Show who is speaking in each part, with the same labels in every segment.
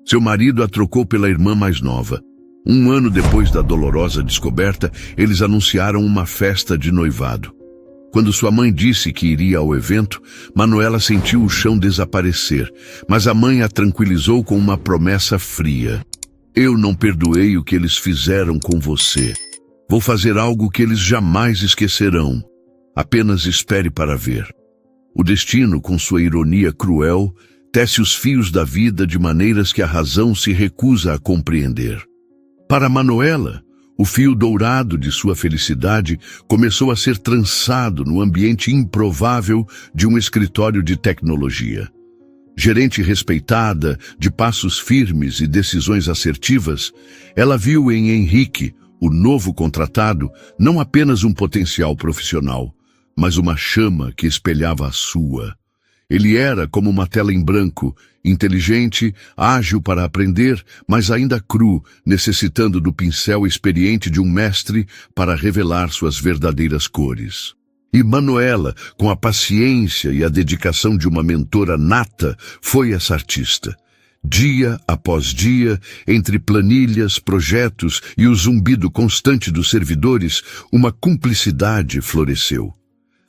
Speaker 1: Seu marido a trocou pela irmã mais nova. Um ano depois da dolorosa descoberta, eles anunciaram uma festa de noivado. Quando sua mãe disse que iria ao evento, Manuela sentiu o chão desaparecer, mas a mãe a tranquilizou com uma promessa fria. Eu não perdoei o que eles fizeram com você. Vou fazer algo que eles jamais esquecerão. Apenas espere para ver. O destino, com sua ironia cruel, tece os fios da vida de maneiras que a razão se recusa a compreender. Para Manuela, o fio dourado de sua felicidade começou a ser trançado no ambiente improvável de um escritório de tecnologia. Gerente respeitada, de passos firmes e decisões assertivas, ela viu em Henrique, o novo contratado, não apenas um potencial profissional, mas uma chama que espelhava a sua. Ele era como uma tela em branco, inteligente, ágil para aprender, mas ainda cru, necessitando do pincel experiente de um mestre para revelar suas verdadeiras cores. E Manuela, com a paciência e a dedicação de uma mentora nata, foi essa artista. Dia após dia, entre planilhas, projetos e o zumbido constante dos servidores, uma cumplicidade floresceu.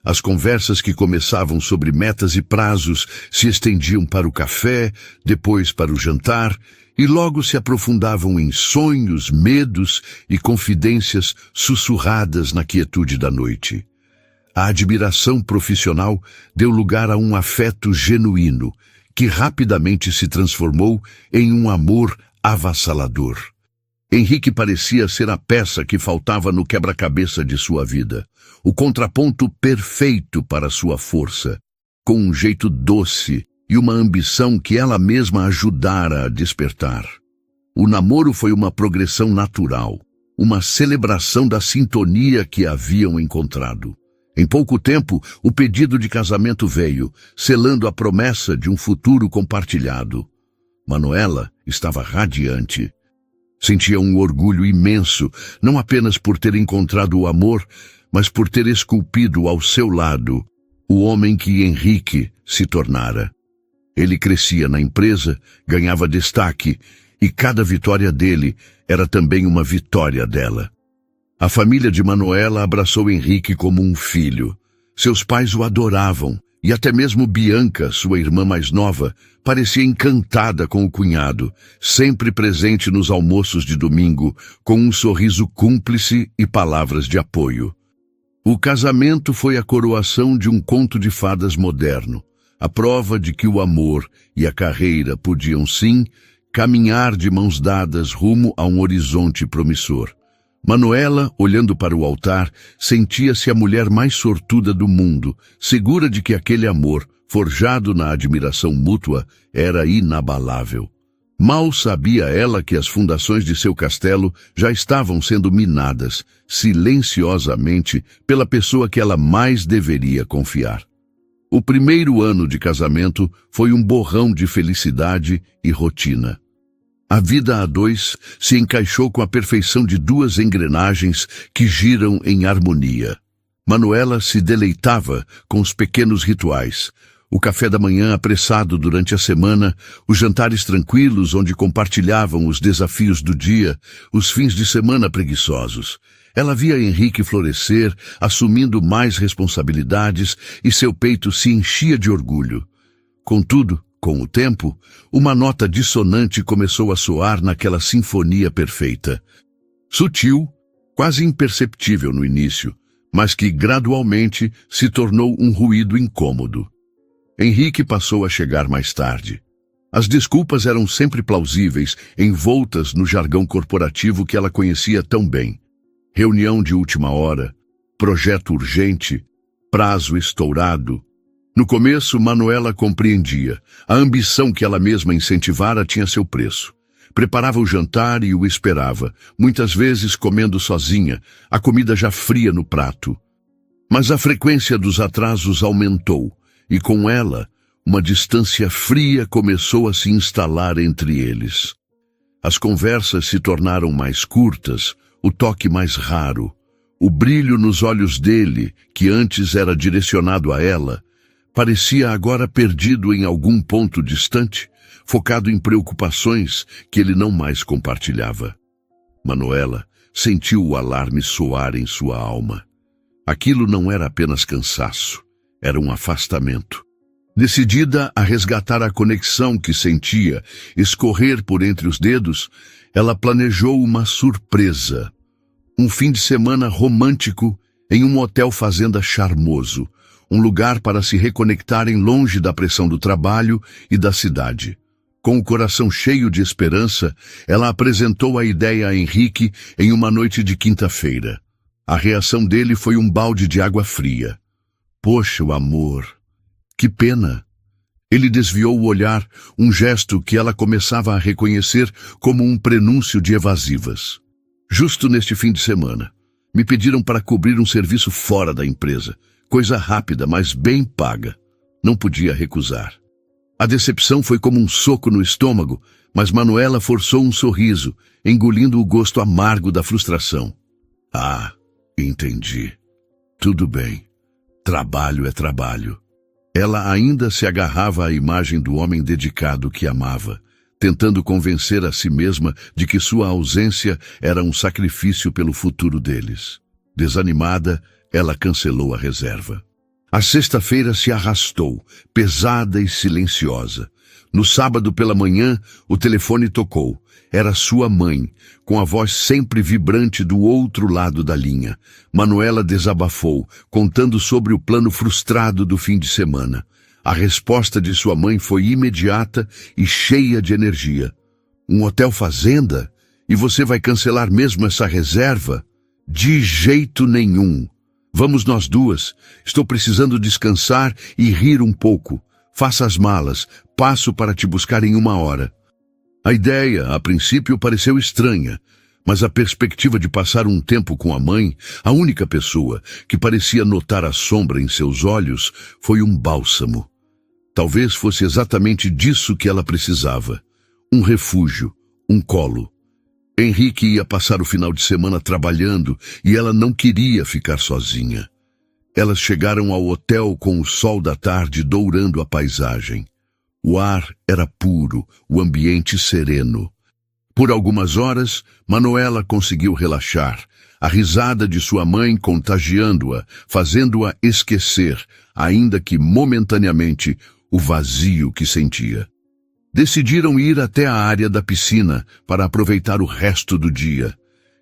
Speaker 1: As conversas que começavam sobre metas e prazos se estendiam para o café, depois para o jantar, e logo se aprofundavam em sonhos, medos e confidências sussurradas na quietude da noite. A admiração profissional deu lugar a um afeto genuíno, que rapidamente se transformou em um amor avassalador. Henrique parecia ser a peça que faltava no quebra-cabeça de sua vida, o contraponto perfeito para sua força, com um jeito doce e uma ambição que ela mesma ajudara a despertar. O namoro foi uma progressão natural, uma celebração da sintonia que haviam encontrado. Em pouco tempo, o pedido de casamento veio, selando a promessa de um futuro compartilhado. Manuela estava radiante. Sentia um orgulho imenso, não apenas por ter encontrado o amor, mas por ter esculpido ao seu lado o homem que Henrique se tornara. Ele crescia na empresa, ganhava destaque, e cada vitória dele era também uma vitória dela. A família de Manuela abraçou Henrique como um filho. Seus pais o adoravam, e até mesmo Bianca, sua irmã mais nova, parecia encantada com o cunhado, sempre presente nos almoços de domingo, com um sorriso cúmplice e palavras de apoio. O casamento foi a coroação de um conto de fadas moderno, a prova de que o amor e a carreira podiam sim caminhar de mãos dadas rumo a um horizonte promissor. Manuela, olhando para o altar, sentia-se a mulher mais sortuda do mundo, segura de que aquele amor, forjado na admiração mútua, era inabalável. Mal sabia ela que as fundações de seu castelo já estavam sendo minadas, silenciosamente, pela pessoa que ela mais deveria confiar. O primeiro ano de casamento foi um borrão de felicidade e rotina. A vida a dois se encaixou com a perfeição de duas engrenagens que giram em harmonia. Manuela se deleitava com os pequenos rituais, o café da manhã apressado durante a semana, os jantares tranquilos onde compartilhavam os desafios do dia, os fins de semana preguiçosos. Ela via Henrique florescer, assumindo mais responsabilidades, e seu peito se enchia de orgulho. Contudo, com o tempo, uma nota dissonante começou a soar naquela sinfonia perfeita. Sutil, quase imperceptível no início, mas que gradualmente se tornou um ruído incômodo. Henrique passou a chegar mais tarde. As desculpas eram sempre plausíveis, envoltas no jargão corporativo que ela conhecia tão bem. Reunião de última hora, projeto urgente, prazo estourado. No começo, Manuela compreendia. A ambição que ela mesma incentivara tinha seu preço. Preparava o jantar e o esperava, muitas vezes comendo sozinha, a comida já fria no prato. Mas a frequência dos atrasos aumentou, e com ela, uma distância fria começou a se instalar entre eles. As conversas se tornaram mais curtas, o toque mais raro. O brilho nos olhos dele, que antes era direcionado a ela, parecia agora perdido em algum ponto distante, focado em preocupações que ele não mais compartilhava. Manuela sentiu o alarme soar em sua alma. Aquilo não era apenas cansaço, era um afastamento. Decidida a resgatar a conexão que sentia escorrer por entre os dedos, ela planejou uma surpresa. Um fim de semana romântico em um hotel fazenda charmoso, um lugar para se reconectarem longe da pressão do trabalho e da cidade. Com o coração cheio de esperança, ela apresentou a ideia a Henrique em uma noite de quinta-feira. A reação dele foi um balde de água fria. Poxa, o amor! Que pena! Ele desviou o olhar, um gesto que ela começava a reconhecer como um prenúncio de evasivas. Justo neste fim de semana, me pediram para cobrir um serviço fora da empresa. Coisa rápida, mas bem paga. Não podia recusar. A decepção foi como um soco no estômago, mas Manuela forçou um sorriso, engolindo o gosto amargo da frustração. Ah, entendi. Tudo bem. Trabalho é trabalho. Ela ainda se agarrava à imagem do homem dedicado que amava, tentando convencer a si mesma de que sua ausência era um sacrifício pelo futuro deles. Desanimada, ela cancelou a reserva. A sexta-feira se arrastou, pesada e silenciosa. No sábado pela manhã, o telefone tocou. Era sua mãe, com a voz sempre vibrante do outro lado da linha. Manuela desabafou, contando sobre o plano frustrado do fim de semana. A resposta de sua mãe foi imediata e cheia de energia. Um hotel fazenda? E você vai cancelar mesmo essa reserva? De jeito nenhum. Vamos nós duas. Estou precisando descansar e rir um pouco. Faça as malas. Passo para te buscar em 1 hora. A ideia, a princípio, pareceu estranha, mas a perspectiva de passar um tempo com a mãe, a única pessoa que parecia notar a sombra em seus olhos, foi um bálsamo. Talvez fosse exatamente disso que ela precisava. Um refúgio, um colo. Henrique ia passar o final de semana trabalhando e ela não queria ficar sozinha. Elas chegaram ao hotel com o sol da tarde dourando a paisagem. O ar era puro, o ambiente sereno. Por algumas horas, Manuela conseguiu relaxar, a risada de sua mãe contagiando-a, fazendo-a esquecer, ainda que momentaneamente, o vazio que sentia. Decidiram ir até a área da piscina para aproveitar o resto do dia.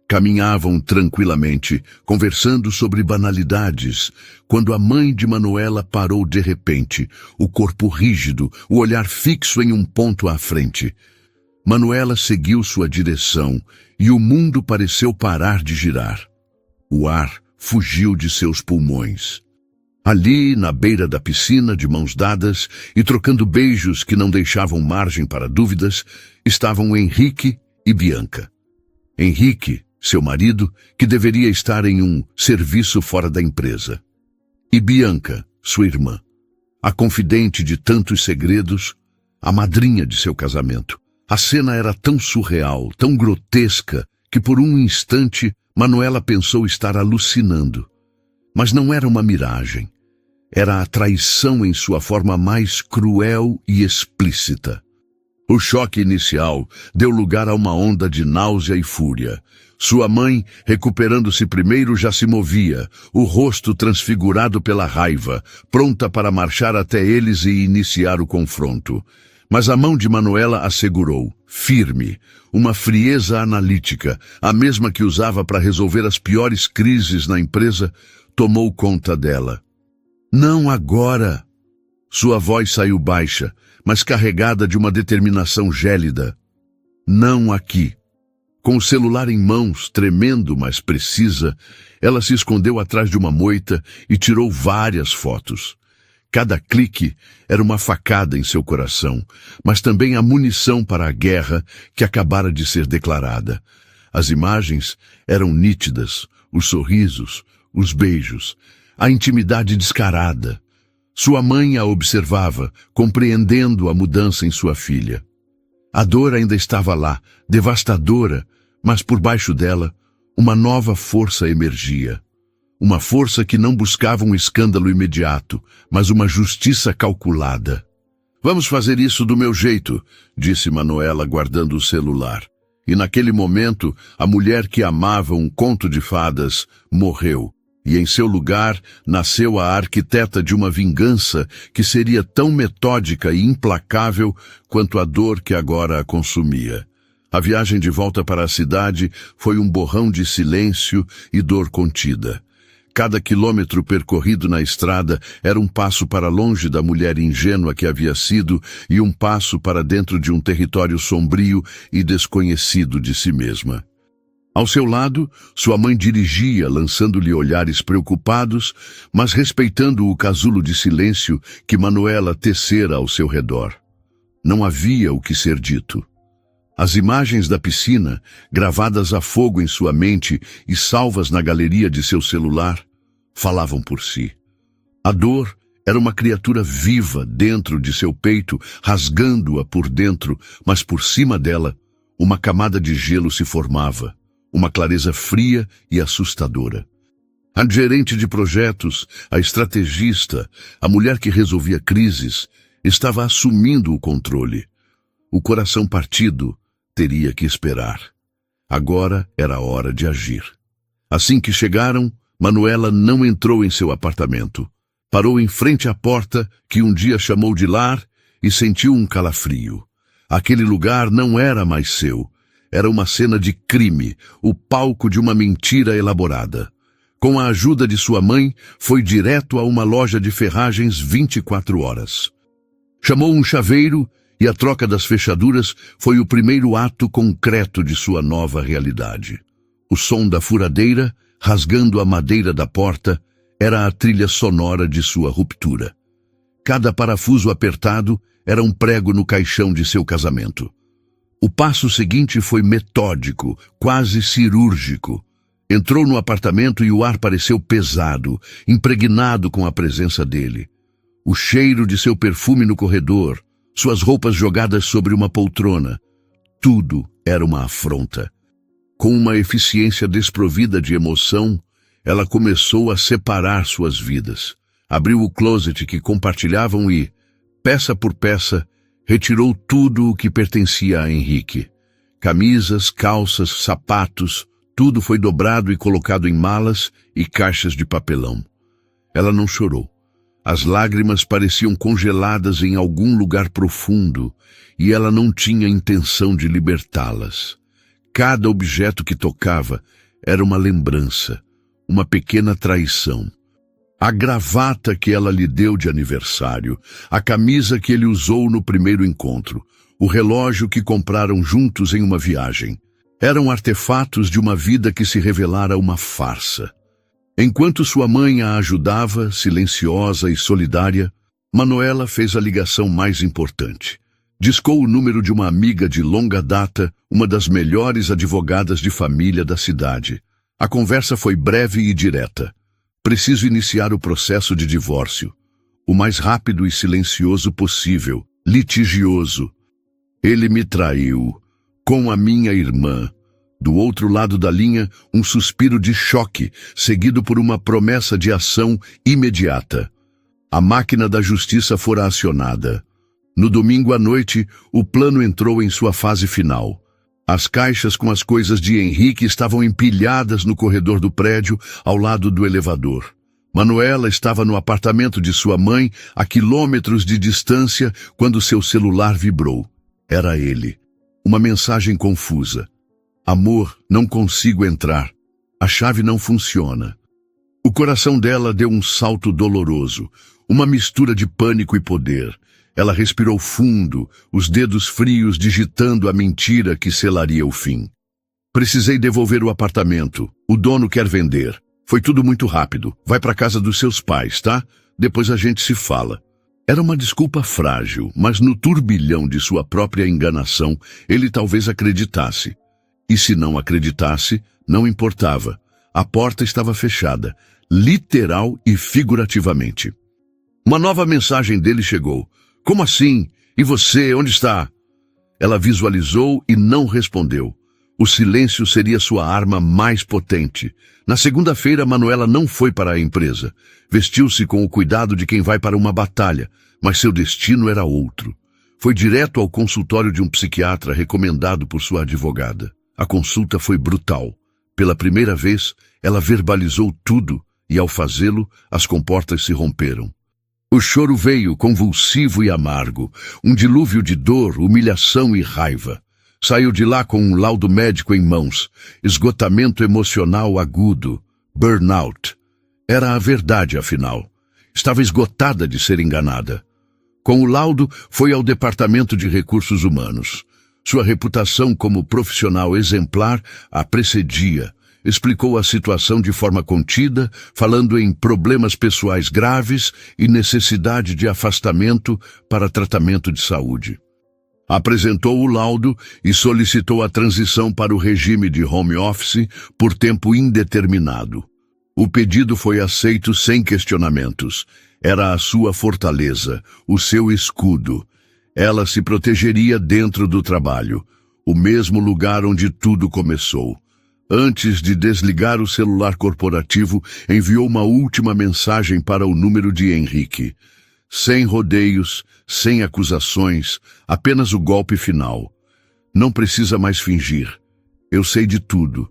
Speaker 1: Caminhavam tranquilamente, conversando sobre banalidades, quando a mãe de Manuela parou de repente, o corpo rígido, o olhar fixo em um ponto à frente. Manuela seguiu sua direção e o mundo pareceu parar de girar. O ar fugiu de seus pulmões. Ali, na beira da piscina, de mãos dadas e trocando beijos que não deixavam margem para dúvidas, estavam Henrique e Bianca. Henrique, seu marido, que deveria estar em um serviço fora da empresa. E Bianca, sua irmã, a confidente de tantos segredos, a madrinha de seu casamento. A cena era tão surreal, tão grotesca, que por um instante Manuela pensou estar alucinando. Mas não era uma miragem. Era a traição em sua forma mais cruel e explícita. O choque inicial deu lugar a uma onda de náusea e fúria. Sua mãe, recuperando-se primeiro, já se movia, o rosto transfigurado pela raiva, pronta para marchar até eles e iniciar o confronto. Mas a mão de Manuela a segurou, firme, uma frieza analítica, a mesma que usava para resolver as piores crises na empresa, tomou conta dela. Não agora! Sua voz saiu baixa, mas carregada de uma determinação gélida. Não aqui. Com o celular em mãos, tremendo, mas precisa, ela se escondeu atrás de uma moita e tirou várias fotos. Cada clique era uma facada em seu coração, mas também a munição para a guerra que acabara de ser declarada. As imagens eram nítidas, os sorrisos, os beijos, a intimidade descarada. Sua mãe a observava, compreendendo a mudança em sua filha. A dor ainda estava lá, devastadora, mas por baixo dela, uma nova força emergia. Uma força que não buscava um escândalo imediato, mas uma justiça calculada. Vamos fazer isso do meu jeito, disse Manuela, guardando o celular. E naquele momento, a mulher que amava um conto de fadas morreu. E em seu lugar, nasceu a arquiteta de uma vingança que seria tão metódica e implacável quanto a dor que agora a consumia. A viagem de volta para a cidade foi um borrão de silêncio e dor contida. Cada quilômetro percorrido na estrada era um passo para longe da mulher ingênua que havia sido e um passo para dentro de um território sombrio e desconhecido de si mesma. Ao seu lado, sua mãe dirigia, lançando-lhe olhares preocupados, mas respeitando o casulo de silêncio que Manuela tecera ao seu redor. Não havia o que ser dito. As imagens da piscina, gravadas a fogo em sua mente e salvas na galeria de seu celular, falavam por si. A dor era uma criatura viva dentro de seu peito, rasgando-a por dentro, mas por cima dela, uma camada de gelo se formava, uma clareza fria e assustadora. A gerente de projetos, a estrategista, a mulher que resolvia crises, estava assumindo o controle. O coração partido teria que esperar. Agora era a hora de agir. Assim que chegaram, Manuela não entrou em seu apartamento. Parou em frente à porta que um dia chamou de lar e sentiu um calafrio. Aquele lugar não era mais seu. Era uma cena de crime, o palco de uma mentira elaborada. Com a ajuda de sua mãe, foi direto a uma loja de ferragens 24 horas. Chamou um chaveiro e a troca das fechaduras foi o primeiro ato concreto de sua nova realidade. O som da furadeira, rasgando a madeira da porta, era a trilha sonora de sua ruptura. Cada parafuso apertado era um prego no caixão de seu casamento. O passo seguinte foi metódico, quase cirúrgico. Entrou no apartamento e o ar pareceu pesado, impregnado com a presença dele. O cheiro de seu perfume no corredor, suas roupas jogadas sobre uma poltrona. Tudo era uma afronta. Com uma eficiência desprovida de emoção, ela começou a separar suas vidas. Abriu o closet que compartilhavam e, peça por peça, retirou tudo o que pertencia a Henrique. Camisas, calças, sapatos, tudo foi dobrado e colocado em malas e caixas de papelão. Ela não chorou. As lágrimas pareciam congeladas em algum lugar profundo e ela não tinha intenção de libertá-las. Cada objeto que tocava era uma lembrança, uma pequena traição. A gravata que ela lhe deu de aniversário, a camisa que ele usou no primeiro encontro, o relógio que compraram juntos em uma viagem. Eram artefatos de uma vida que se revelara uma farsa. Enquanto sua mãe a ajudava, silenciosa e solidária, Manuela fez a ligação mais importante. Discou o número de uma amiga de longa data, uma das melhores advogadas de família da cidade. A conversa foi breve e direta. Preciso iniciar o processo de divórcio. O mais rápido e silencioso possível, litigioso. Ele me traiu, com a minha irmã. Do outro lado da linha, um suspiro de choque, seguido por uma promessa de ação imediata. A máquina da justiça fora acionada. No domingo à noite, o plano entrou em sua fase final. As caixas com as coisas de Henrique estavam empilhadas no corredor do prédio, ao lado do elevador. Manuela estava no apartamento de sua mãe, a quilômetros de distância, quando seu celular vibrou. Era ele. Uma mensagem confusa. Amor, não consigo entrar. A chave não funciona. O coração dela deu um salto doloroso, uma mistura de pânico e poder. Ela respirou fundo, os dedos frios digitando a mentira que selaria o fim. Precisei devolver o apartamento. O dono quer vender. Foi tudo muito rápido. Vai para casa dos seus pais, tá? Depois a gente se fala. Era uma desculpa frágil, mas no turbilhão de sua própria enganação, ele talvez acreditasse. E se não acreditasse, não importava. A porta estava fechada, literal e figurativamente. Uma nova mensagem dele chegou. Como assim? E você, onde está? Ela visualizou e não respondeu. O silêncio seria sua arma mais potente. Na segunda-feira, Manuela não foi para a empresa. Vestiu-se com o cuidado de quem vai para uma batalha, Mas seu destino era outro. Foi direto ao consultório de um psiquiatra recomendado por sua advogada. A consulta foi brutal. Pela primeira vez, ela verbalizou tudo e, ao fazê-lo, as comportas se romperam. O choro veio convulsivo e amargo, um dilúvio de dor, humilhação e raiva. Saiu de lá com um laudo médico em mãos. Esgotamento emocional agudo. Burnout. Era a verdade, afinal. Estava esgotada de ser enganada. Com o laudo, foi ao Departamento de Recursos Humanos. Sua reputação como profissional exemplar a precedia. Explicou a situação de forma contida, falando em problemas pessoais graves e necessidade de afastamento para tratamento de saúde. Apresentou o laudo e solicitou a transição para o regime de home office por tempo indeterminado. O pedido foi aceito sem questionamentos. Era a sua fortaleza, o seu escudo. Ela se protegeria dentro do trabalho, o mesmo lugar onde tudo começou. Antes de desligar o celular corporativo, enviou uma última mensagem para o número de Henrique. Sem rodeios, sem acusações, apenas o golpe final. Não precisa mais fingir. Eu sei de tudo.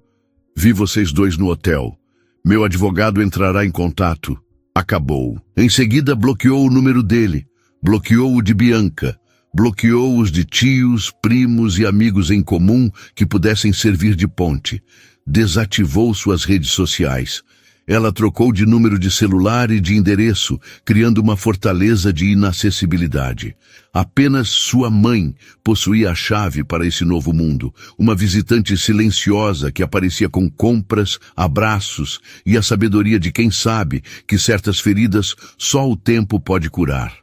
Speaker 1: Vi vocês dois no hotel. Meu advogado entrará em contato. Acabou. Em seguida, bloqueou o número dele. Bloqueou o de Bianca. Bloqueou os de tios, primos e amigos em comum que pudessem servir de ponte. Desativou suas redes sociais. Ela trocou de número de celular e de endereço, criando uma fortaleza de inacessibilidade. Apenas sua mãe possuía a chave para esse novo mundo, uma visitante silenciosa que aparecia com compras, abraços e a sabedoria de quem sabe que certas feridas só o tempo pode curar.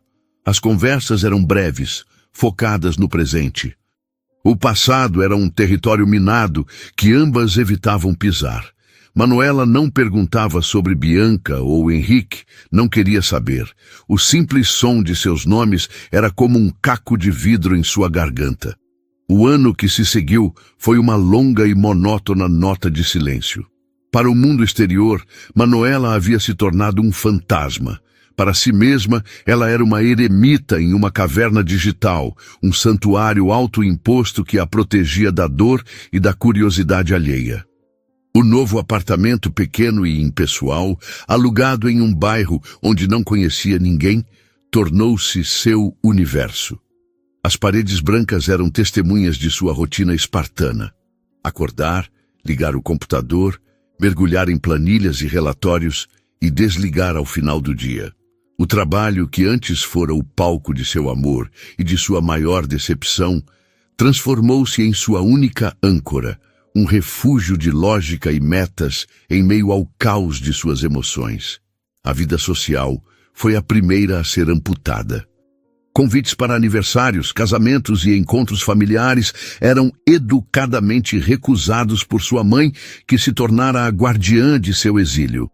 Speaker 1: As conversas eram breves, focadas no presente. O passado era um território minado que ambas evitavam pisar. Manuela não perguntava sobre Bianca ou Henrique, não queria saber. O simples som de seus nomes era como um caco de vidro em sua garganta. O ano que se seguiu foi uma longa e monótona nota de silêncio. Para o mundo exterior, Manuela havia se tornado um fantasma. Para si mesma, ela era uma eremita em uma caverna digital, um santuário autoimposto que a protegia da dor e da curiosidade alheia. O novo apartamento pequeno e impessoal, alugado em um bairro onde não conhecia ninguém, tornou-se seu universo. As paredes brancas eram testemunhas de sua rotina espartana. Acordar, ligar o computador, mergulhar em planilhas e relatórios e desligar ao final do dia. O trabalho que antes fora o palco de seu amor e de sua maior decepção, transformou-se em sua única âncora, um refúgio de lógica e metas em meio ao caos de suas emoções. A vida social foi a primeira a ser amputada. Convites para aniversários, casamentos e encontros familiares eram educadamente recusados por sua mãe, que se tornara a guardiã de seu exílio.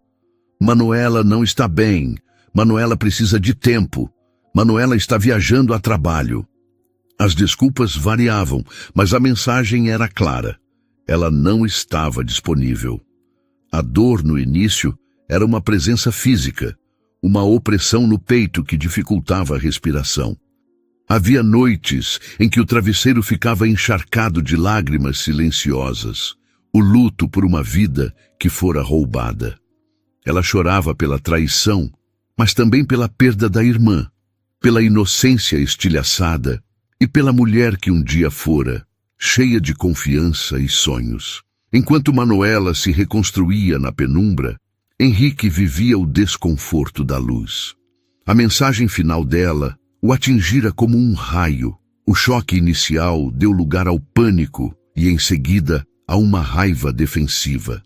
Speaker 1: Manuela não está bem. Manuela precisa de tempo. Manuela está viajando a trabalho. As desculpas variavam, mas a mensagem era clara. Ela não estava disponível. A dor no início era uma presença física, uma opressão no peito que dificultava a respiração. Havia noites em que o travesseiro ficava encharcado de lágrimas silenciosas, o luto por uma vida que fora roubada. Ela chorava pela traição, mas também pela perda da irmã, pela inocência estilhaçada e pela mulher que um dia fora, cheia de confiança e sonhos. Enquanto Manuela se reconstruía na penumbra, Henrique vivia o desconforto da luz. A mensagem final dela o atingira como um raio. O choque inicial deu lugar ao pânico e, em seguida, a uma raiva defensiva.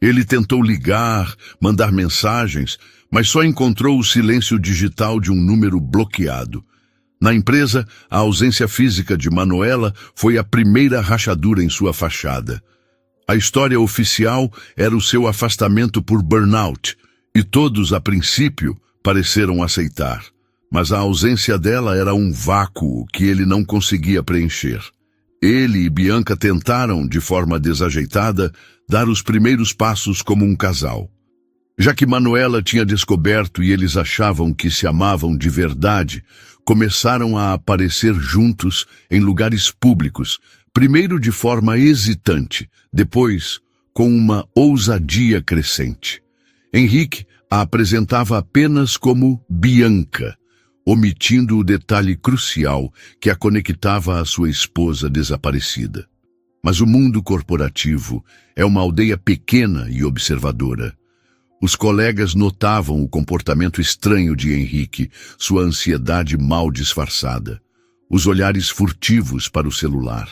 Speaker 1: Ele tentou ligar, mandar mensagens, mas só encontrou o silêncio digital de um número bloqueado. Na empresa, a ausência física de Manuela foi a primeira rachadura em sua fachada. A história oficial era o seu afastamento por burnout, e todos, a princípio, pareceram aceitar. Mas a ausência dela era um vácuo que ele não conseguia preencher. Ele e Bianca tentaram, de forma desajeitada, dar os primeiros passos como um casal. Já que Manuela tinha descoberto e eles achavam que se amavam de verdade, começaram a aparecer juntos em lugares públicos, primeiro de forma hesitante, depois com uma ousadia crescente. Henrique a apresentava apenas como Bianca, omitindo o detalhe crucial que a conectava à sua esposa desaparecida. Mas o mundo corporativo é uma aldeia pequena e observadora. Os colegas notavam o comportamento estranho de Henrique, sua ansiedade mal disfarçada, os olhares furtivos para o celular.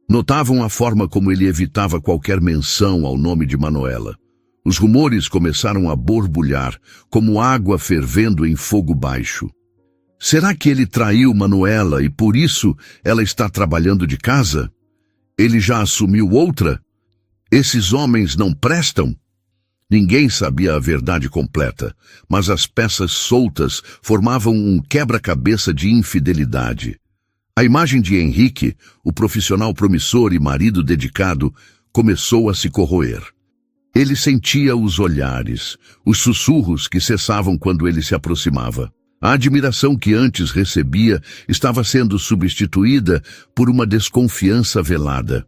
Speaker 1: Notavam a forma como ele evitava qualquer menção ao nome de Manuela. Os rumores começaram a borbulhar, como água fervendo em fogo baixo. Será que ele traiu Manuela e por isso ela está trabalhando de casa? Ele já assumiu outra? Esses homens não prestam? Ninguém sabia a verdade completa, mas as peças soltas formavam um quebra-cabeça de infidelidade. A imagem de Henrique, o profissional promissor e marido dedicado, começou a se corroer. Ele sentia os olhares, os sussurros que cessavam quando ele se aproximava. A admiração que antes recebia estava sendo substituída por uma desconfiança velada.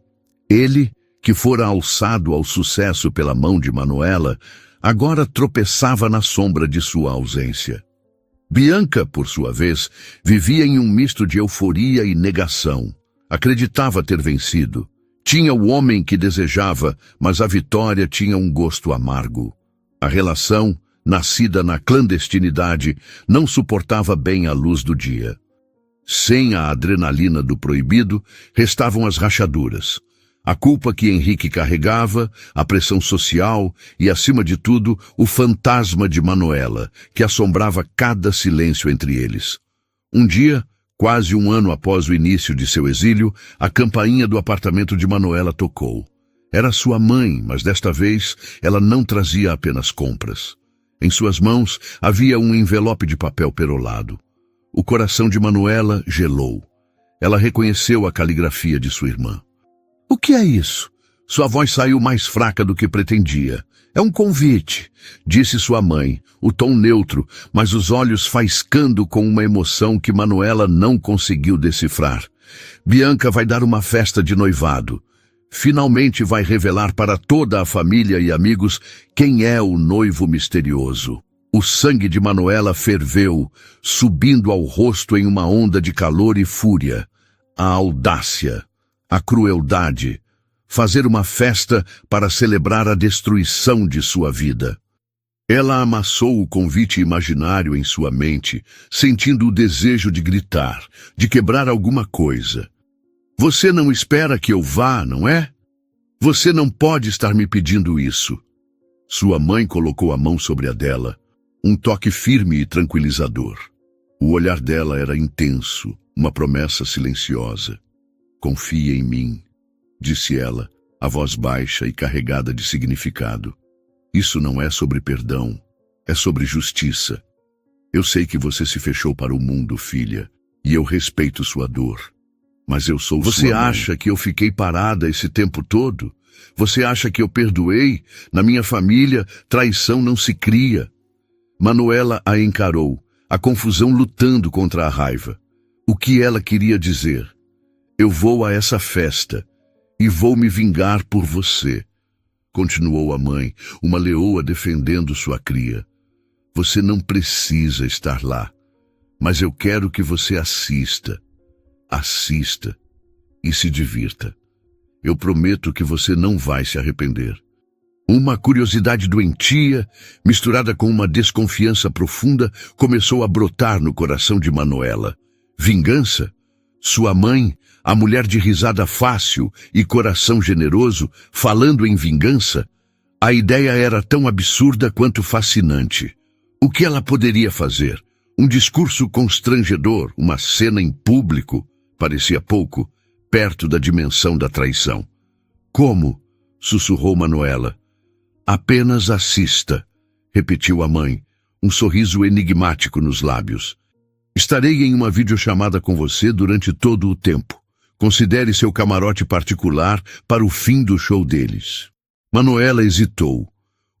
Speaker 1: Ele, que fora alçado ao sucesso pela mão de Manuela, agora tropeçava na sombra de sua ausência. Bianca, por sua vez, vivia em um misto de euforia e negação. Acreditava ter vencido. Tinha o homem que desejava, mas a vitória tinha um gosto amargo. A relação, nascida na clandestinidade, não suportava bem a luz do dia. Sem a adrenalina do proibido, restavam as rachaduras. A culpa que Henrique carregava, a pressão social e, acima de tudo, o fantasma de Manuela, que assombrava cada silêncio entre eles. Um dia, quase um ano após o início de seu exílio, a campainha do apartamento de Manuela tocou. Era sua mãe, mas desta vez ela não trazia apenas compras. Em suas mãos havia um envelope de papel perolado. O coração de Manuela gelou. Ela reconheceu a caligrafia de sua irmã. O que é isso? Sua voz saiu mais fraca do que pretendia. É um convite, disse sua mãe, o tom neutro, mas os olhos faiscando com uma emoção que Manuela não conseguiu decifrar. Bianca vai dar uma festa de noivado. Finalmente vai revelar para toda a família e amigos quem é o noivo misterioso. O sangue de Manuela ferveu, subindo ao rosto em uma onda de calor e fúria. A audácia, a crueldade, fazer uma festa para celebrar a destruição de sua vida. Ela amassou o convite imaginário em sua mente, sentindo o desejo de gritar, de quebrar alguma coisa. Você não espera que eu vá, não é? Você não pode estar me pedindo isso. Sua mãe colocou a mão sobre a dela, um toque firme e tranquilizador. O olhar dela era intenso, uma promessa silenciosa. Confia em mim, disse ela, a voz baixa e carregada de significado. Isso não é sobre perdão, é sobre justiça. Eu sei que você se fechou para o mundo, filha, e eu respeito sua dor. Mas eu sou sua mãe. Você acha que eu fiquei parada esse tempo todo? Você acha que eu perdoei? Na minha família, traição não se cria. Manuela a encarou, a confusão lutando contra a raiva. O que ela queria dizer? Eu vou a essa festa e vou me vingar por você, continuou a mãe, uma leoa defendendo sua cria. Você não precisa estar lá, mas eu quero que você assista e se divirta. Eu prometo que você não vai se arrepender. Uma curiosidade doentia, misturada com uma desconfiança profunda, começou a brotar no coração de Manuela. Vingança? Sua mãe, a mulher de risada fácil e coração generoso, falando em vingança? A ideia era tão absurda quanto fascinante. O que ela poderia fazer? Um discurso constrangedor, uma cena em público, parecia pouco, perto da dimensão da traição. Como? Sussurrou Manuela. Apenas assista, repetiu a mãe, um sorriso enigmático nos lábios. Estarei em uma videochamada com você durante todo o tempo. Considere seu camarote particular para o fim do show deles. Manuela hesitou.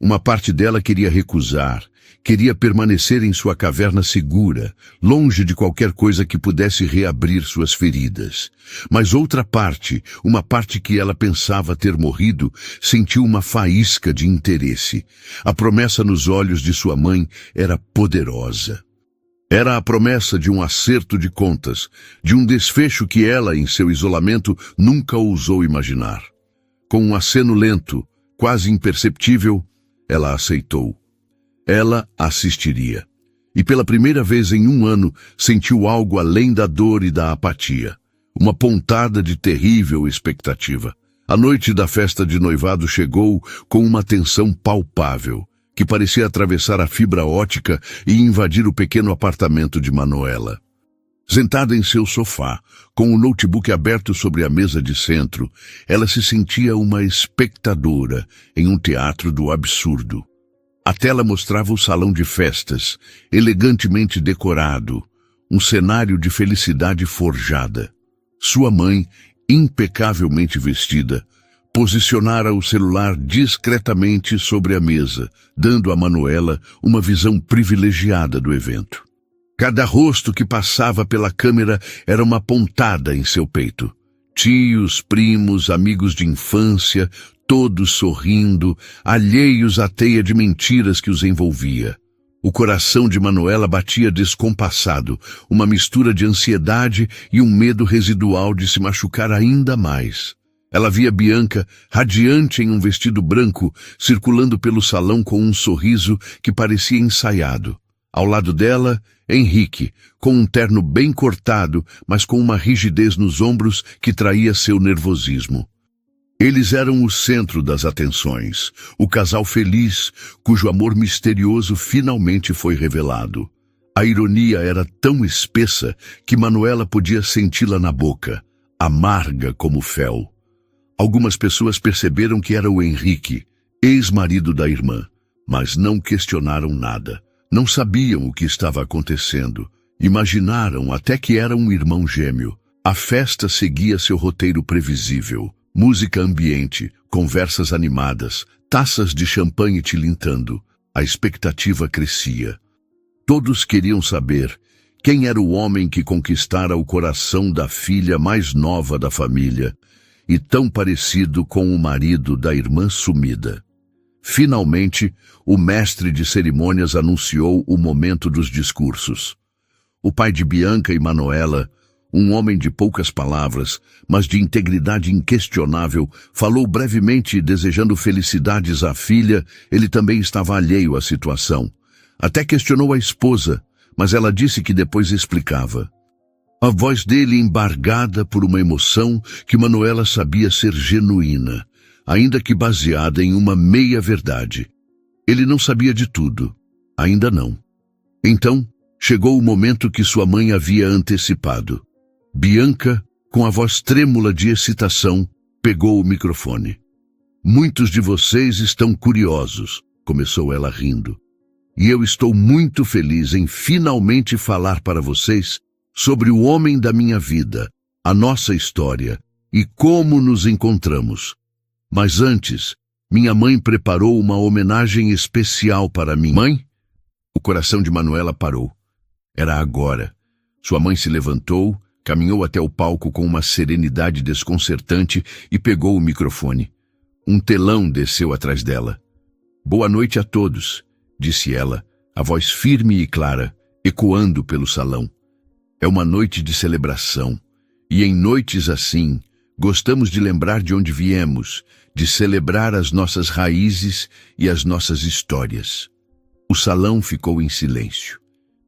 Speaker 1: Uma parte dela queria recusar, queria permanecer em sua caverna segura, longe de qualquer coisa que pudesse reabrir suas feridas. Mas outra parte, uma parte que ela pensava ter morrido, sentiu uma faísca de interesse. A promessa nos olhos de sua mãe era poderosa. Era a promessa de um acerto de contas, de um desfecho que ela, em seu isolamento, nunca ousou imaginar. Com um aceno lento, quase imperceptível, ela aceitou. Ela assistiria. E pela primeira vez em 1 ano, sentiu algo além da dor e da apatia. Uma pontada de terrível expectativa. A noite da festa de noivado chegou com uma tensão palpável, que parecia atravessar a fibra óptica e invadir o pequeno apartamento de Manuela. Sentada em seu sofá, com o notebook aberto sobre a mesa de centro, ela se sentia uma espectadora em um teatro do absurdo. A tela mostrava o salão de festas, elegantemente decorado, um cenário de felicidade forjada. Sua mãe, impecavelmente vestida, posicionara o celular discretamente sobre a mesa, dando a Manuela uma visão privilegiada do evento. Cada rosto que passava pela câmera era uma pontada em seu peito. Tios, primos, amigos de infância, todos sorrindo, alheios à teia de mentiras que os envolvia. O coração de Manuela batia descompassado, uma mistura de ansiedade e um medo residual de se machucar ainda mais. Ela via Bianca, radiante em um vestido branco, circulando pelo salão com um sorriso que parecia ensaiado. Ao lado dela, Henrique, com um terno bem cortado, mas com uma rigidez nos ombros que traía seu nervosismo. Eles eram o centro das atenções, o casal feliz, cujo amor misterioso finalmente foi revelado. A ironia era tão espessa que Manuela podia senti-la na boca, amarga como fel. Algumas pessoas perceberam que era o Henrique, ex-marido da irmã, mas não questionaram nada. Não sabiam o que estava acontecendo. Imaginaram até que era um irmão gêmeo. A festa seguia seu roteiro previsível. Música ambiente, conversas animadas, taças de champanhe tilintando. A expectativa crescia. Todos queriam saber quem era o homem que conquistara o coração da filha mais nova da família e tão parecido com o marido da irmã sumida. Finalmente, o mestre de cerimônias anunciou o momento dos discursos. O pai de Bianca e Manuela, um homem de poucas palavras, mas de integridade inquestionável, falou brevemente desejando felicidades à filha. Ele também estava alheio à situação. Até questionou a esposa, mas ela disse que depois explicava. A voz dele embargada por uma emoção que Manuela sabia ser genuína, ainda que baseada em uma meia-verdade. Ele não sabia de tudo. Ainda não. Então, chegou o momento que sua mãe havia antecipado. Bianca, com a voz trêmula de excitação, pegou o microfone. Muitos de vocês estão curiosos, começou ela rindo. E eu estou muito feliz em finalmente falar para vocês sobre o homem da minha vida, a nossa história e como nos encontramos. Mas antes, minha mãe preparou uma homenagem especial para mim. Mãe? O coração de Manuela parou. Era agora. Sua mãe se levantou, caminhou até o palco com uma serenidade desconcertante e pegou o microfone. Um telão desceu atrás dela. Boa noite a todos, disse ela, a voz firme e clara, ecoando pelo salão. É uma noite de celebração, e em noites assim, gostamos de lembrar de onde viemos, de celebrar as nossas raízes e as nossas histórias. O salão ficou em silêncio.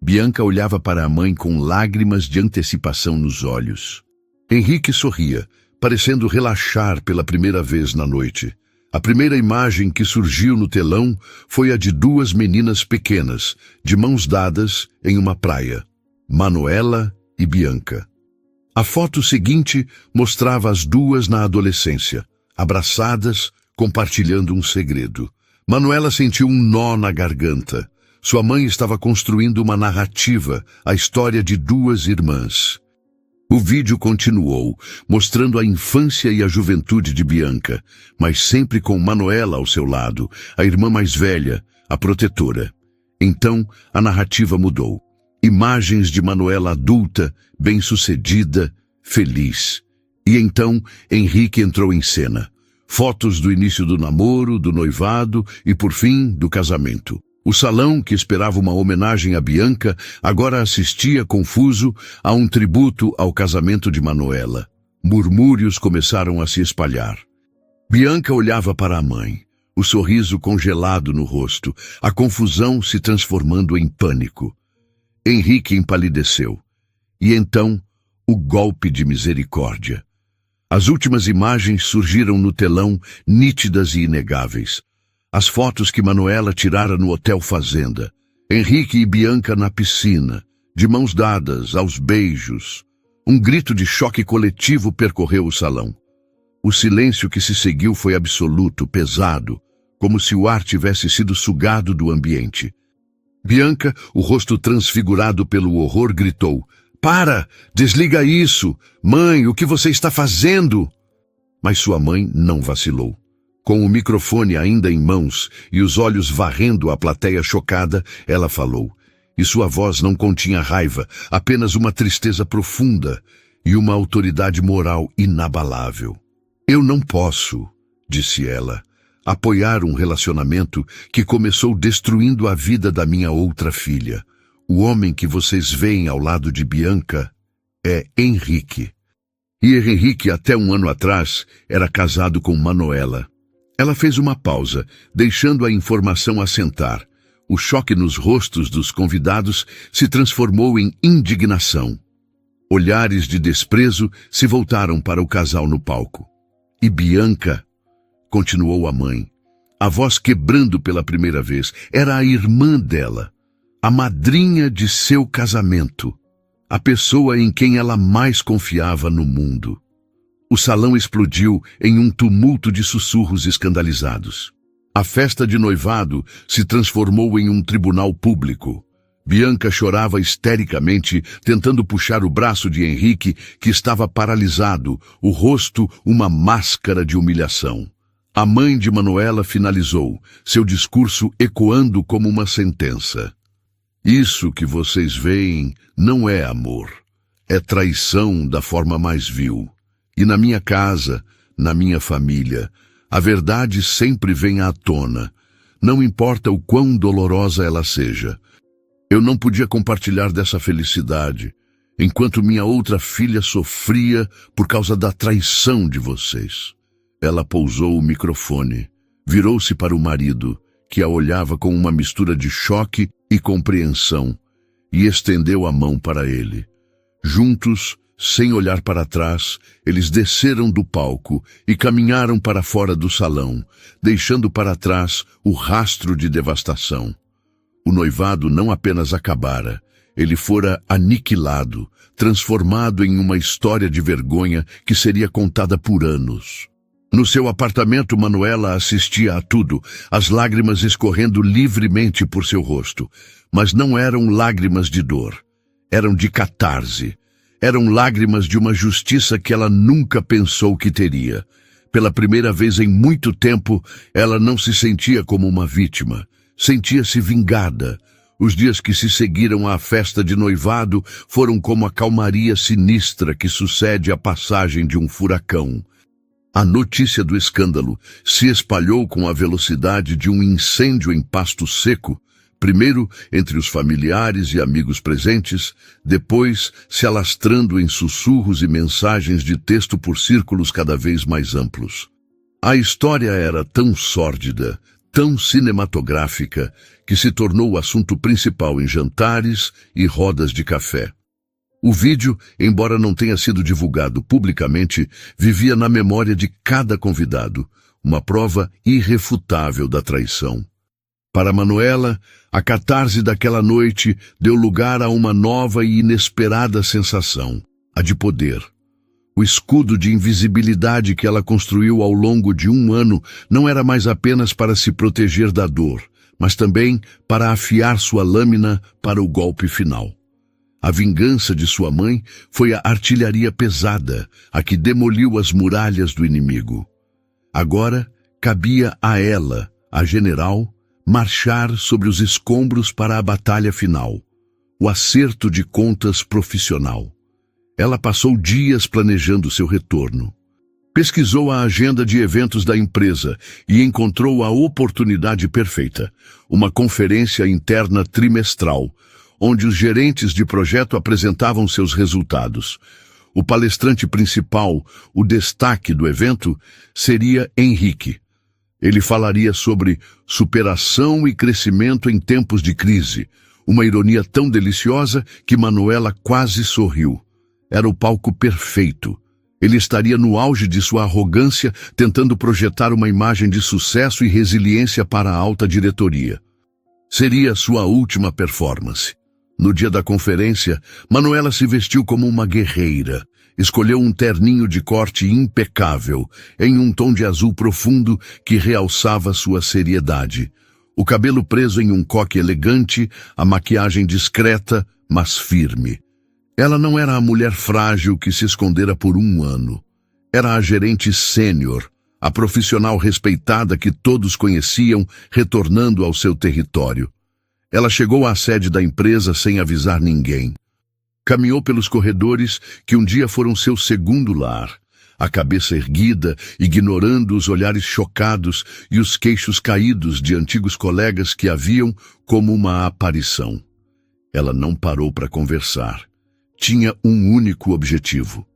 Speaker 1: Bianca olhava para a mãe com lágrimas de antecipação nos olhos. Henrique sorria, parecendo relaxar pela primeira vez na noite. A primeira imagem que surgiu no telão foi a de 2 meninas pequenas, de mãos dadas em uma praia. Manuela e Bianca. A foto seguinte mostrava as duas na adolescência, abraçadas, compartilhando um segredo. Manuela sentiu um nó na garganta. Sua mãe estava construindo uma narrativa, a história de 2 irmãs. O vídeo continuou, mostrando a infância e a juventude de Bianca, mas sempre com Manuela ao seu lado, a irmã mais velha, a protetora. Então, a narrativa mudou. Imagens de Manuela adulta, bem-sucedida, feliz. E então, Henrique entrou em cena. Fotos do início do namoro, do noivado e, por fim, do casamento. O salão, que esperava uma homenagem a Bianca, agora assistia, confuso, a um tributo ao casamento de Manuela. Murmúrios começaram a se espalhar. Bianca olhava para a mãe, o sorriso congelado no rosto, a confusão se transformando em pânico. Henrique empalideceu. E então, o golpe de misericórdia. As últimas imagens surgiram no telão, nítidas e inegáveis. As fotos que Manuela tirara no Hotel Fazenda. Henrique e Bianca na piscina, de mãos dadas, aos beijos. Um grito de choque coletivo percorreu o salão. O silêncio que se seguiu foi absoluto, pesado, como se o ar tivesse sido sugado do ambiente. Bianca, o rosto transfigurado pelo horror, gritou: "Para! Desliga isso! Mãe, o que você está fazendo?" Mas sua mãe não vacilou. Com o microfone ainda em mãos e os olhos varrendo a plateia chocada, ela falou. E sua voz não continha raiva, apenas uma tristeza profunda e uma autoridade moral inabalável. "Eu não posso", disse ela, "apoiar um relacionamento que começou destruindo a vida da minha outra filha. O homem que vocês veem ao lado de Bianca é Henrique. E Henrique, até um ano atrás, era casado com Manuela." Ela fez uma pausa, deixando a informação assentar. O choque nos rostos dos convidados se transformou em indignação. Olhares de desprezo se voltaram para o casal no palco. "E Bianca", continuou a mãe, a voz quebrando pela primeira vez, era a irmã dela, a madrinha de seu casamento, a pessoa em quem ela mais confiava no mundo. O salão explodiu em um tumulto de sussurros escandalizados. A festa de noivado se transformou em um tribunal público. Bianca chorava histericamente, tentando puxar o braço de Henrique, que estava paralisado, o rosto uma máscara de humilhação. A mãe de Manuela finalizou, seu discurso ecoando como uma sentença. "Isso que vocês veem não é amor, é traição da forma mais vil. E na minha casa, na minha família, a verdade sempre vem à tona, não importa o quão dolorosa ela seja. Eu não podia compartilhar dessa felicidade, enquanto minha outra filha sofria por causa da traição de vocês." Ela pousou o microfone, virou-se para o marido, que a olhava com uma mistura de choque e compreensão, e estendeu a mão para ele. Juntos, sem olhar para trás, eles desceram do palco e caminharam para fora do salão, deixando para trás o rastro de devastação. O noivado não apenas acabara, ele fora aniquilado, transformado em uma história de vergonha que seria contada por anos. No seu apartamento, Manuela assistia a tudo, as lágrimas escorrendo livremente por seu rosto. Mas não eram lágrimas de dor, eram de catarse. Eram lágrimas de uma justiça que ela nunca pensou que teria. Pela primeira vez em muito tempo, ela não se sentia como uma vítima. Sentia-se vingada. Os dias que se seguiram à festa de noivado foram como a calmaria sinistra que sucede à passagem de um furacão. A notícia do escândalo se espalhou com a velocidade de um incêndio em pasto seco, primeiro entre os familiares e amigos presentes, depois se alastrando em sussurros e mensagens de texto por círculos cada vez mais amplos. A história era tão sórdida, tão cinematográfica, que se tornou o assunto principal em jantares e rodas de café. O vídeo, embora não tenha sido divulgado publicamente, vivia na memória de cada convidado, uma prova irrefutável da traição. Para Manuela, a catarse daquela noite deu lugar a uma nova e inesperada sensação, a de poder. O escudo de invisibilidade que ela construiu ao longo de um ano não era mais apenas para se proteger da dor, mas também para afiar sua lâmina para o golpe final. A vingança de sua mãe foi a artilharia pesada, a que demoliu as muralhas do inimigo. Agora, cabia a ela, a general, marchar sobre os escombros para a batalha final, o acerto de contas profissional. Ela passou dias planejando seu retorno. Pesquisou a agenda de eventos da empresa e encontrou a oportunidade perfeita, uma conferência interna trimestral, onde os gerentes de projeto apresentavam seus resultados. O palestrante principal, o destaque do evento, seria Henrique. Ele falaria sobre superação e crescimento em tempos de crise, uma ironia tão deliciosa que Manuela quase sorriu. Era o palco perfeito. Ele estaria no auge de sua arrogância, tentando projetar uma imagem de sucesso e resiliência para a alta diretoria. Seria sua última performance. No dia da conferência, Manuela se vestiu como uma guerreira. Escolheu um terninho de corte impecável, em um tom de azul profundo que realçava sua seriedade. O cabelo preso em um coque elegante, a maquiagem discreta, mas firme. Ela não era a mulher frágil que se escondera por um ano. Era a gerente sênior, a profissional respeitada que todos conheciam, retornando ao seu território. Ela chegou à sede da empresa sem avisar ninguém. Caminhou pelos corredores que um dia foram seu segundo lar, a cabeça erguida, ignorando os olhares chocados e os queixos caídos de antigos colegas que a viam como uma aparição. Ela não parou para conversar. Tinha um único objetivo.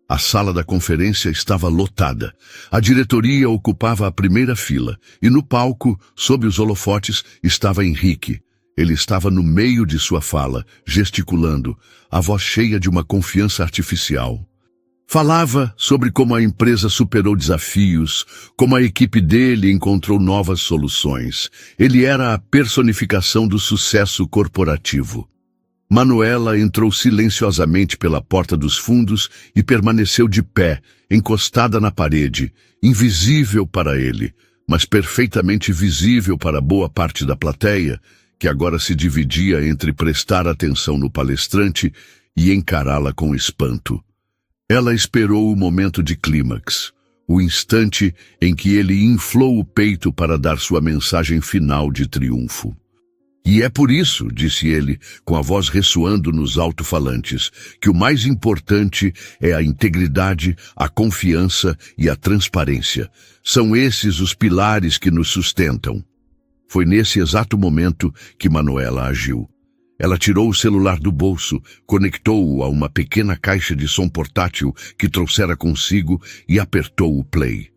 Speaker 1: A sala da conferência estava lotada. A diretoria ocupava a primeira fila, e no palco, sob os holofotes, estava Henrique. Ele estava no meio de sua fala, gesticulando, a voz cheia de uma confiança artificial. Falava sobre como a empresa superou desafios, como a equipe dele encontrou novas soluções. Ele era a personificação do sucesso corporativo. Manuela entrou silenciosamente pela porta dos fundos e permaneceu de pé, encostada na parede, invisível para ele, mas perfeitamente visível para boa parte da plateia, que agora se dividia entre prestar atenção no palestrante e encará-la com espanto. Ela esperou o momento de clímax, o instante em que ele inflou o peito para dar sua mensagem final de triunfo. E é por isso, disse ele, com a voz ressoando nos alto-falantes, que o mais importante é a integridade, a confiança e a transparência. São esses os pilares que nos sustentam. Foi nesse exato momento que Manuela agiu. Ela tirou o celular do bolso, conectou-o a uma pequena caixa de som portátil que trouxera consigo e apertou o play.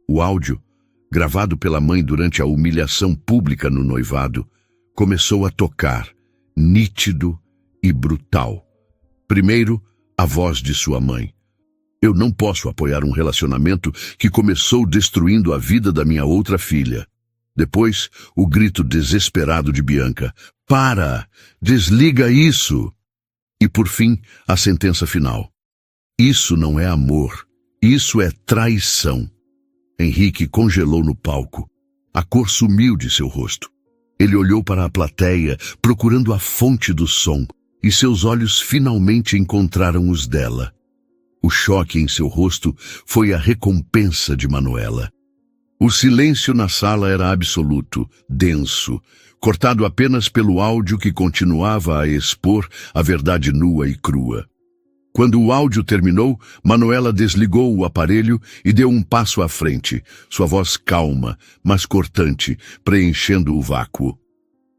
Speaker 1: O áudio, gravado pela mãe durante a humilhação pública no noivado, começou a tocar, nítido e brutal. Primeiro, a voz de sua mãe. Eu não posso apoiar um relacionamento que começou destruindo a vida da minha outra filha. Depois, o grito desesperado de Bianca. Para! Desliga isso! E por fim, a sentença final. Isso não é amor. Isso é traição. Henrique congelou no palco. A cor sumiu de seu rosto. Ele olhou para a plateia, procurando a fonte do som, e seus olhos finalmente encontraram os dela. O choque em seu rosto foi a recompensa de Manuela. O silêncio na sala era absoluto, denso, cortado apenas pelo áudio que continuava a expor a verdade nua e crua. Quando o áudio terminou, Manuela desligou o aparelho e deu um passo à frente, sua voz calma, mas cortante, preenchendo o vácuo.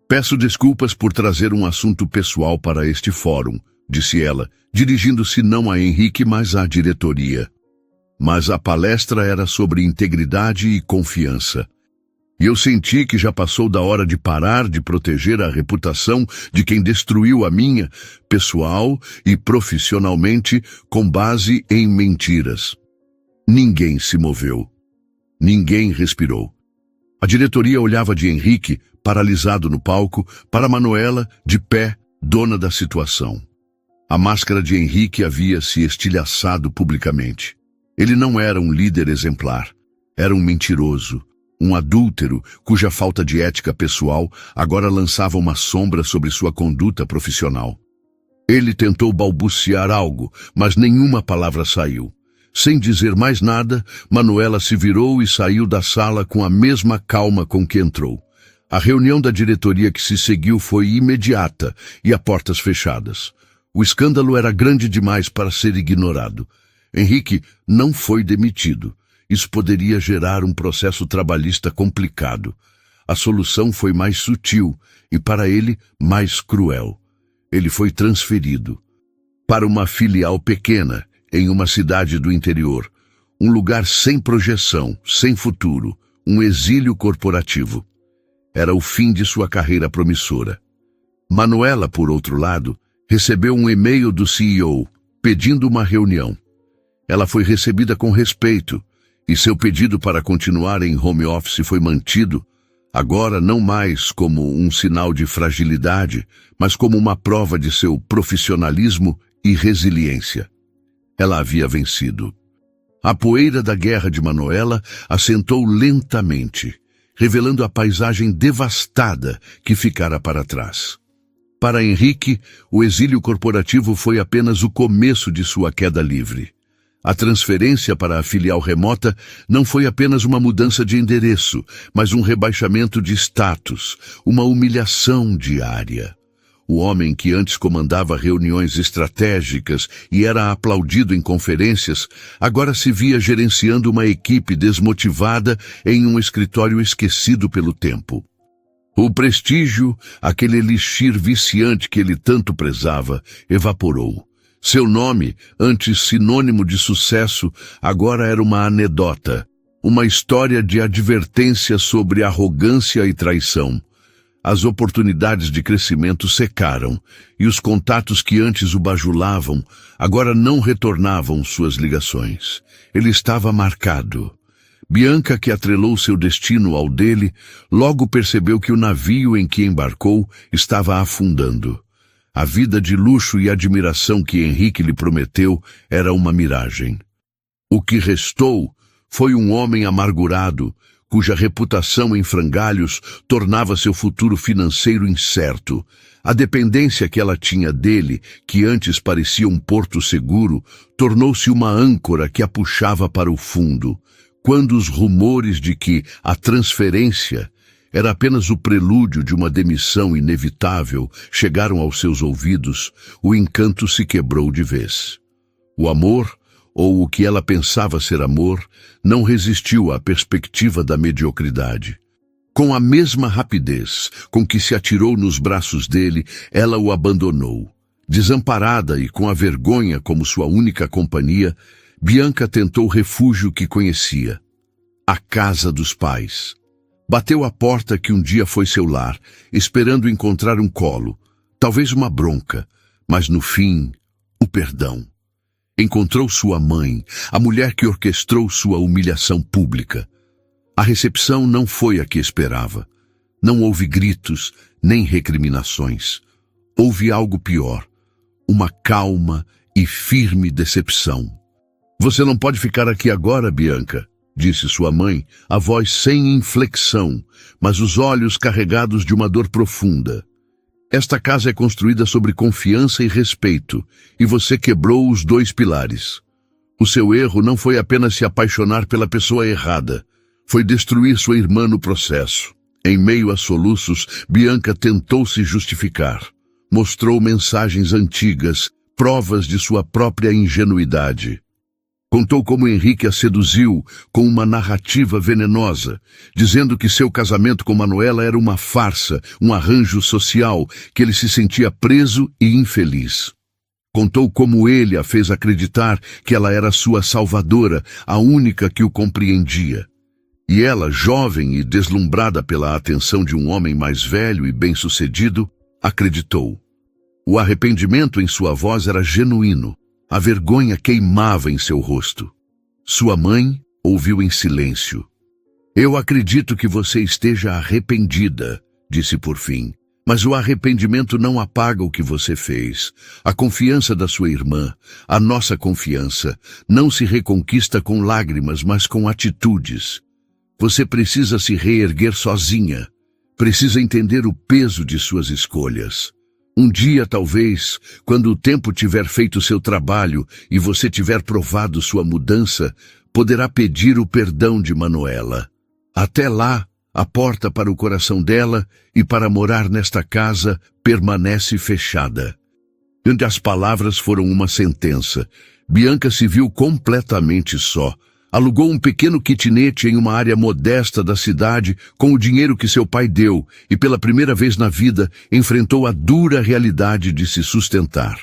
Speaker 1: Peço desculpas por trazer um assunto pessoal para este fórum, disse ela, dirigindo-se não a Henrique, mas à diretoria. Mas a palestra era sobre integridade e confiança. E eu senti que já passou da hora de parar de proteger a reputação de quem destruiu a minha, pessoal e profissionalmente, com base em mentiras. Ninguém se moveu. Ninguém respirou. A diretoria olhava de Henrique, paralisado no palco, para Manuela, de pé, dona da situação. A máscara de Henrique havia se estilhaçado publicamente. Ele não era um líder exemplar. Era um mentiroso. Um adúltero, cuja falta de ética pessoal agora lançava uma sombra sobre sua conduta profissional. Ele tentou balbuciar algo, mas nenhuma palavra saiu. Sem dizer mais nada, Manuela se virou e saiu da sala com a mesma calma com que entrou. A reunião da diretoria que se seguiu foi imediata e a portas fechadas. O escândalo era grande demais para ser ignorado. Henrique não foi demitido. Isso poderia gerar um processo trabalhista complicado. A solução foi mais sutil e, para ele, mais cruel. Ele foi transferido para uma filial pequena, em uma cidade do interior. Um lugar sem projeção, sem futuro, um exílio corporativo. Era o fim de sua carreira promissora. Manuela, por outro lado, recebeu um e-mail do CEO, pedindo uma reunião. Ela foi recebida com respeito, e seu pedido para continuar em home office foi mantido, agora não mais como um sinal de fragilidade, mas como uma prova de seu profissionalismo e resiliência. Ela havia vencido. A poeira da guerra de Manuela assentou lentamente, revelando a paisagem devastada que ficara para trás. Para Henrique, o exílio corporativo foi apenas o começo de sua queda livre. A transferência para a filial remota não foi apenas uma mudança de endereço, mas um rebaixamento de status, uma humilhação diária. O homem que antes comandava reuniões estratégicas e era aplaudido em conferências, agora se via gerenciando uma equipe desmotivada em um escritório esquecido pelo tempo. O prestígio, aquele elixir viciante que ele tanto prezava, evaporou. Seu nome, antes sinônimo de sucesso, agora era uma anedota, uma história de advertência sobre arrogância e traição. As oportunidades de crescimento secaram, e os contatos que antes o bajulavam, agora não retornavam suas ligações. Ele estava marcado. Bianca, que atrelou seu destino ao dele, logo percebeu que o navio em que embarcou estava afundando. A vida de luxo e admiração que Henrique lhe prometeu era uma miragem. O que restou foi um homem amargurado, cuja reputação em frangalhos tornava seu futuro financeiro incerto. A dependência que ela tinha dele, que antes parecia um porto seguro, tornou-se uma âncora que a puxava para o fundo. Quando os rumores de que a transferência era apenas o prelúdio de uma demissão inevitável chegaram aos seus ouvidos, o encanto se quebrou de vez. O amor, ou o que ela pensava ser amor, não resistiu à perspectiva da mediocridade. Com a mesma rapidez com que se atirou nos braços dele, ela o abandonou. Desamparada e com a vergonha como sua única companhia, Bianca tentou o refúgio que conhecia, a casa dos pais. Bateu à porta que um dia foi seu lar, esperando encontrar um colo, talvez uma bronca, mas no fim, o perdão. Encontrou sua mãe, a mulher que orquestrou sua humilhação pública. A recepção não foi a que esperava. Não houve gritos, nem recriminações. Houve algo pior, uma calma e firme decepção. "Você não pode ficar aqui agora, Bianca", disse sua mãe, a voz sem inflexão, mas os olhos carregados de uma dor profunda. "Esta casa é construída sobre confiança e respeito, e você quebrou os dois pilares. O seu erro não foi apenas se apaixonar pela pessoa errada, foi destruir sua irmã no processo." Em meio a soluços, Bianca tentou se justificar. Mostrou mensagens antigas, provas de sua própria ingenuidade. Contou como Henrique a seduziu com uma narrativa venenosa, dizendo que seu casamento com Manuela era uma farsa, um arranjo social, que ele se sentia preso e infeliz. Contou como ele a fez acreditar que ela era sua salvadora, a única que o compreendia. E ela, jovem e deslumbrada pela atenção de um homem mais velho e bem-sucedido, acreditou. O arrependimento em sua voz era genuíno. A vergonha queimava em seu rosto. Sua mãe ouviu em silêncio. "Eu acredito que você esteja arrependida", disse por fim. "Mas o arrependimento não apaga o que você fez. A confiança da sua irmã, a nossa confiança, não se reconquista com lágrimas, mas com atitudes. Você precisa se reerguer sozinha. Precisa entender o peso de suas escolhas. Um dia, talvez, quando o tempo tiver feito seu trabalho e você tiver provado sua mudança, poderá pedir o perdão de Manuela. Até lá, a porta para o coração dela e para morar nesta casa permanece fechada. E as palavras foram uma sentença. Bianca se viu completamente só. Alugou um pequeno kitnet em uma área modesta da cidade com o dinheiro que seu pai deu e pela primeira vez na vida enfrentou a dura realidade de se sustentar.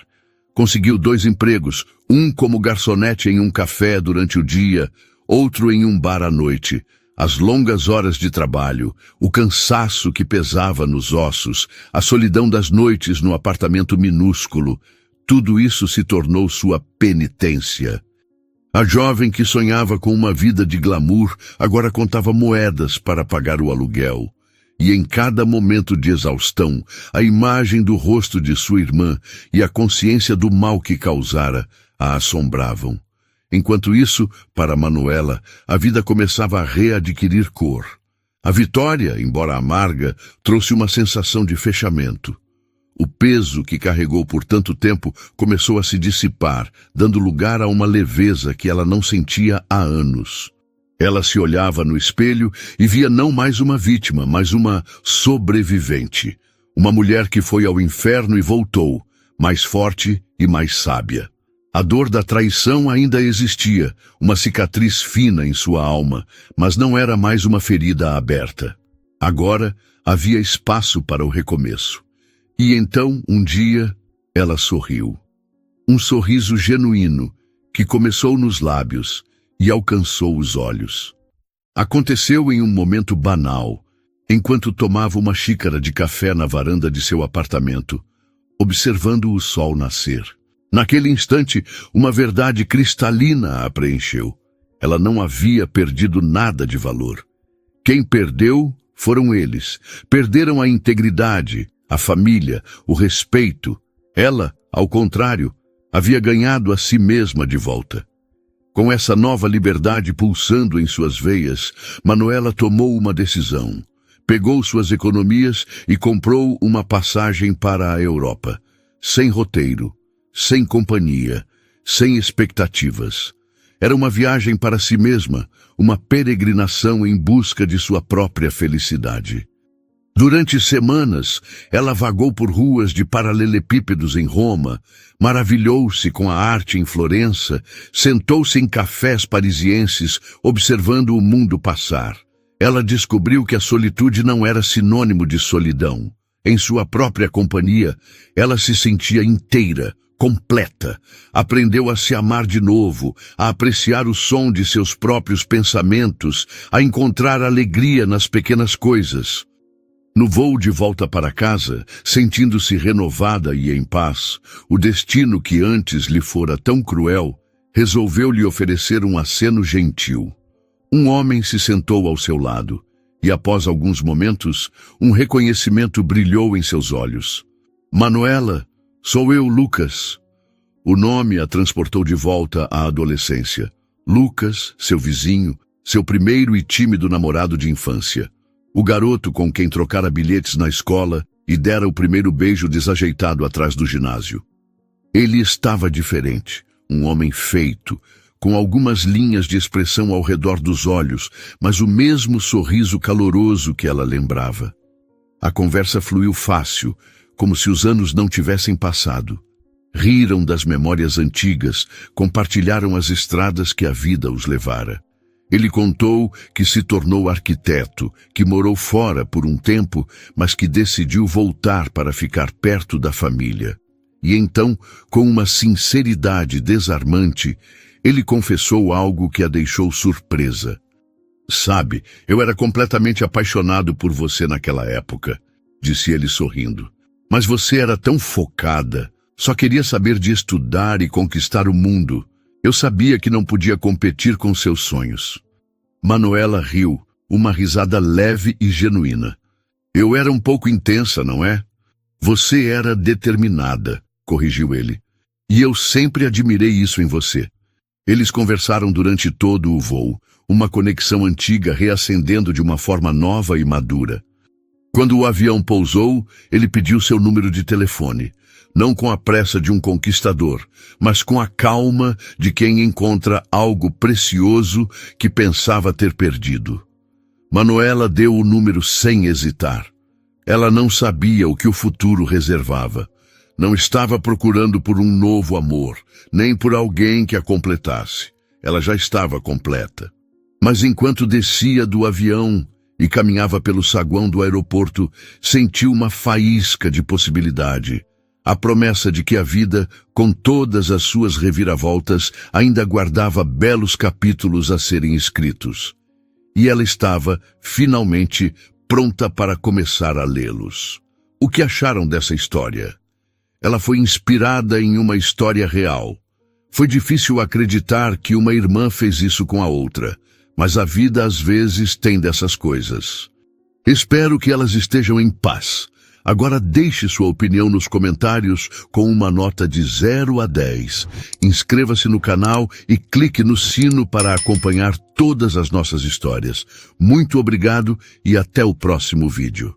Speaker 1: Conseguiu 2 empregos, um como garçonete em um café durante o dia, outro em um bar à noite. As longas horas de trabalho, o cansaço que pesava nos ossos, a solidão das noites no apartamento minúsculo, tudo isso se tornou sua penitência. A jovem que sonhava com uma vida de glamour agora contava moedas para pagar o aluguel. E em cada momento de exaustão, a imagem do rosto de sua irmã e a consciência do mal que causara a assombravam. Enquanto isso, para Manuela, a vida começava a readquirir cor. A vitória, embora amarga, trouxe uma sensação de fechamento. O peso que carregou por tanto tempo começou a se dissipar, dando lugar a uma leveza que ela não sentia há anos. Ela se olhava no espelho e via não mais uma vítima, mas uma sobrevivente. Uma mulher que foi ao inferno e voltou, mais forte e mais sábia. A dor da traição ainda existia, uma cicatriz fina em sua alma, mas não era mais uma ferida aberta. Agora havia espaço para o recomeço. E então, um dia, ela sorriu. Um sorriso genuíno, que começou nos lábios e alcançou os olhos. Aconteceu em um momento banal, enquanto tomava uma xícara de café na varanda de seu apartamento, observando o sol nascer. Naquele instante, uma verdade cristalina a preencheu. Ela não havia perdido nada de valor. Quem perdeu foram eles. Perderam a integridade, a família, o respeito. Ela, ao contrário, havia ganhado a si mesma de volta. Com essa nova liberdade pulsando em suas veias, Manuela tomou uma decisão. Pegou suas economias e comprou uma passagem para a Europa. Sem roteiro, sem companhia, sem expectativas. Era uma viagem para si mesma, uma peregrinação em busca de sua própria felicidade. Durante semanas, ela vagou por ruas de paralelepípedos em Roma, maravilhou-se com a arte em Florença, sentou-se em cafés parisienses, observando o mundo passar. Ela descobriu que a solitude não era sinônimo de solidão. Em sua própria companhia, ela se sentia inteira, completa. Aprendeu a se amar de novo, a apreciar o som de seus próprios pensamentos, a encontrar alegria nas pequenas coisas. No voo de volta para casa, sentindo-se renovada e em paz, o destino que antes lhe fora tão cruel, resolveu lhe oferecer um aceno gentil. Um homem se sentou ao seu lado, e após alguns momentos, um reconhecimento brilhou em seus olhos. Manuela, sou eu, Lucas. O nome a transportou de volta à adolescência. Lucas, seu vizinho, seu primeiro e tímido namorado de infância. O garoto com quem trocara bilhetes na escola e dera o primeiro beijo desajeitado atrás do ginásio. Ele estava diferente, um homem feito, com algumas linhas de expressão ao redor dos olhos, mas o mesmo sorriso caloroso que ela lembrava. A conversa fluiu fácil, como se os anos não tivessem passado. Riram das memórias antigas, compartilharam as estradas que a vida os levara. Ele contou que se tornou arquiteto, que morou fora por um tempo, mas que decidiu voltar para ficar perto da família. E então, com uma sinceridade desarmante, ele confessou algo que a deixou surpresa. Sabe, eu era completamente apaixonado por você naquela época, disse ele sorrindo. Mas você era tão focada, só queria saber de estudar e conquistar o mundo. Eu sabia que não podia competir com seus sonhos. Manuela riu, uma risada leve e genuína. Eu era um pouco intensa, não é? Você era determinada, corrigiu ele. E eu sempre admirei isso em você. Eles conversaram durante todo o voo, uma conexão antiga reacendendo de uma forma nova e madura. Quando o avião pousou, ele pediu seu número de telefone, não com a pressa de um conquistador, mas com a calma de quem encontra algo precioso que pensava ter perdido. Manuela deu o número sem hesitar. Ela não sabia o que o futuro reservava. Não estava procurando por um novo amor, nem por alguém que a completasse. Ela já estava completa. Mas enquanto descia do avião e caminhava pelo saguão do aeroporto, sentiu uma faísca de possibilidade. A promessa de que a vida, com todas as suas reviravoltas, ainda guardava belos capítulos a serem escritos. E ela estava, finalmente, pronta para começar a lê-los. O que acharam dessa história? Ela foi inspirada em uma história real. Foi difícil acreditar que uma irmã fez isso com a outra, mas a vida às vezes tem dessas coisas. Espero que elas estejam em paz. Agora deixe sua opinião nos comentários com uma nota de 0 a 10. Inscreva-se no canal e clique no sino para acompanhar todas as nossas histórias. Muito obrigado e até o próximo vídeo.